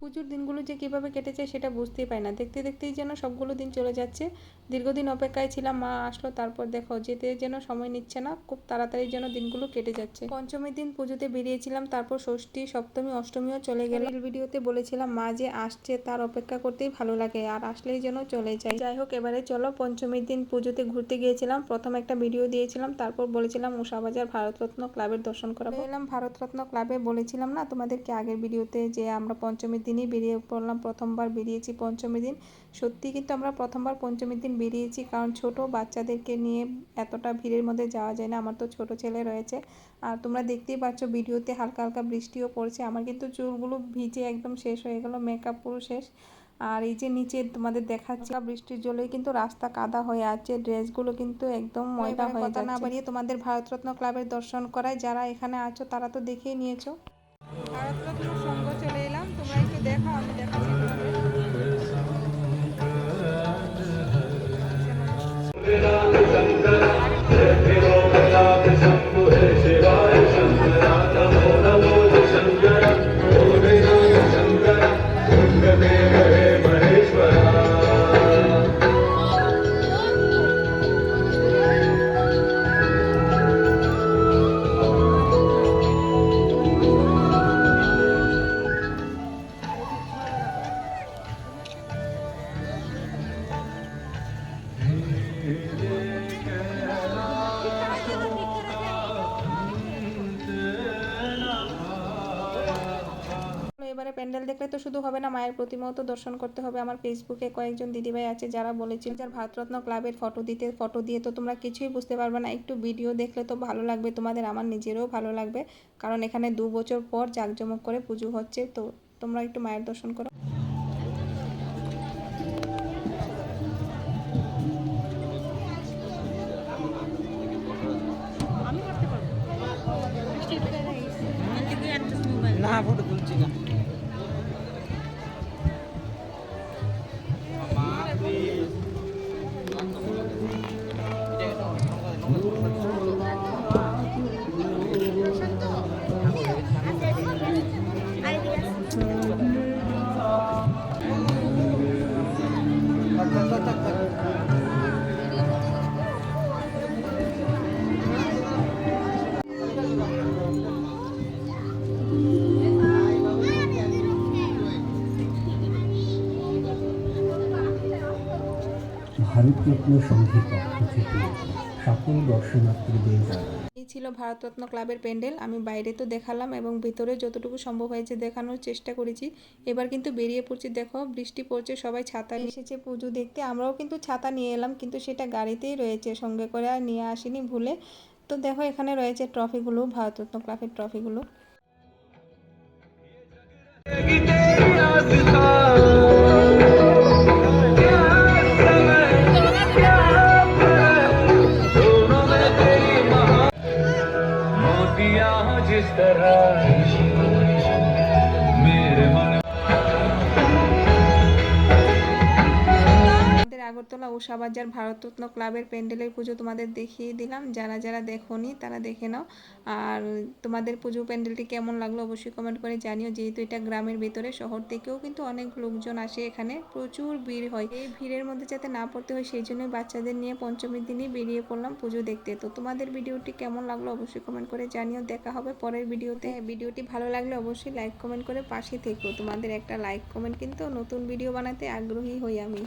পুজোর দিনগুলো যে কীভাবে কেটেছে সেটা বুঝতেই পারি না, দেখতে দেখতেই যেন সবগুলো দিন চলে যাচ্ছে। দীর্ঘদিন অপেক্ষায় ছিলাম, মা আসলো, তারপর দেখো যেতে যেন সময় নিচ্ছে না, খুব তাড়াতাড়ি যেন দিনগুলো কেটে যাচ্ছে। পঞ্চমীর দিন পুজোতে বেরিয়েছিলাম, তারপর ষষ্ঠী, সপ্তমী, অষ্টমীও চলে গেল। রিল ভিডিওতে বলেছিলাম মা যে আসছে তার অপেক্ষা করতেই ভালো লাগে, আর আসলেই যেন চলে যায়। যাই হোক, এবারে চলো পঞ্চমীর দিন পুজোতে ঘুরতে গিয়েছিলাম। প্রথম একটা ভিডিও দিয়েছিলাম, তারপর বলেছিলাম উষাবাজার ভারতরত্ন ক্লাবের দর্শন করাবো। এলাম ভারতরত্ন ক্লাবে, বলেছিলাম না তোমাদেরকে আগের ভিডিওতে যে আমরা পঞ্চমীর দিনই বেরিয়ে পড়লাম, প্রথমবার বেরিয়েছি পঞ্চমীর দিন। সত্যি কিন্তু আমরা প্রথমবার পঞ্চমীর দিন বেরিয়েছি, কারণ ছোট বাচ্চাদেরকে নিয়ে এতটা ভিড়ের মধ্যে যাওয়া যায় না। আমার তো ছোট ছেলে রয়েছে, আর তোমরা দেখতেই পাচ্ছ ভিডিওতে হালকা হালকা বৃষ্টিও পড়ছে। আমার কিন্তু চুলগুলো ভিজে একদম শেষ হয়ে গেল, মেকআপ পুরো শেষ। আর এই যে নিচে তোমাদের দেখাচ্ছি, বৃষ্টির জলেই কিন্তু রাস্তা কাদা হয়ে আছে, ড্রেসগুলো কিন্তু একদম ময়লা হয়ে যাচ্ছে। কথা না বাড়িয়ে তোমাদের ভারতরত্ন ক্লাবের দর্শন করায়, যারা এখানে আছো তারা তো দেখেই নিয়েছো। ভারতরত্ন সঙ্গ চলে এলাম, তোমরা একটু দেখো, আমি দেখাচ্ছি এবারে প্যান্ডেল দেখলে তো শুধু হবে না, মায়ের প্রতিমাও তো দর্শন করতে হবে। আমার ফেসবুকে কয়েকজন দিদিভাই আছে যারা বলেছিল যার ভারতরত্ন ক্লাবের ফটো দিতে, ফটো দিয়ে তো তোমরা কিছুই বুঝতে পারবে না, একটু ভিডিও দেখলে তো ভালো লাগবে তোমাদের, আমার নিজেরও ভালো লাগবে, কারণ এখানে 2 বছর পর জাঁকজমক করে পুজো হচ্ছে। তো তোমরা একটু মায়ের দর্শন করো। না ফটো তুলছি না। ভারতরত্ন সংঘের পক্ষ থেকে সকল দর্শনার্থীদের এই ছিল ভারতরত্ন ক্লাবের প্যান্ডেল। আমি বাইরে তো দেখালাম এবং ভিতরে যতটুকু সম্ভব হয়েছে দেখানোর চেষ্টা করেছি। এবার কিন্তু বেরিয়ে পড়ছি, দেখো বৃষ্টি পড়ছে, সবাই ছাতা নিয়ে এসেছে পুজো দেখতে। আমরাও কিন্তু ছাতা নিয়ে এলাম, কিন্তু সেটা গাড়িতেই রয়েছে, সঙ্গে করে আর নিয়ে আসিনি ভুলে। তো দেখো এখানে রয়েছে ট্রফিগুলো, ভারতরত্ন ক্লাবের ট্রফিগুলো। जिस तरह मेरे मन আগরতলা উষাবাজার ভারতরত্ন ক্লাবের প্যান্ডেলের পুজো তোমাদের দেখিয়ে দিলাম। যারা যারা দেখোনি তারা দেখে নাও। আর তোমাদের পুজো প্যান্ডেলটি কেমন লাগলো অবশ্যই কমেন্ট করে জানিও। যেহেতু এটা গ্রামের ভিতরে, শহর থেকেও কিন্তু অনেক লোকজন আসে, এখানে প্রচুর ভিড় হয়। এই ভিড়ের মধ্যে যাতে না পড়তে হয় সেই জন্যই বাচ্চাদের নিয়ে পঞ্চমীর দিনই বেরিয়ে পড়লাম পুজো দেখতে। তো তোমাদের ভিডিওটি কেমন লাগলো অবশ্যই কমেন্ট করে জানিও। দেখা হবে পরের ভিডিওতে। ভিডিওটি ভালো লাগলে অবশ্যই লাইক কমেন্ট করে পাশে থেকো। তোমাদের একটা লাইক কমেন্ট কিন্তু নতুন ভিডিও বানাতে আগ্রহী হই আমি।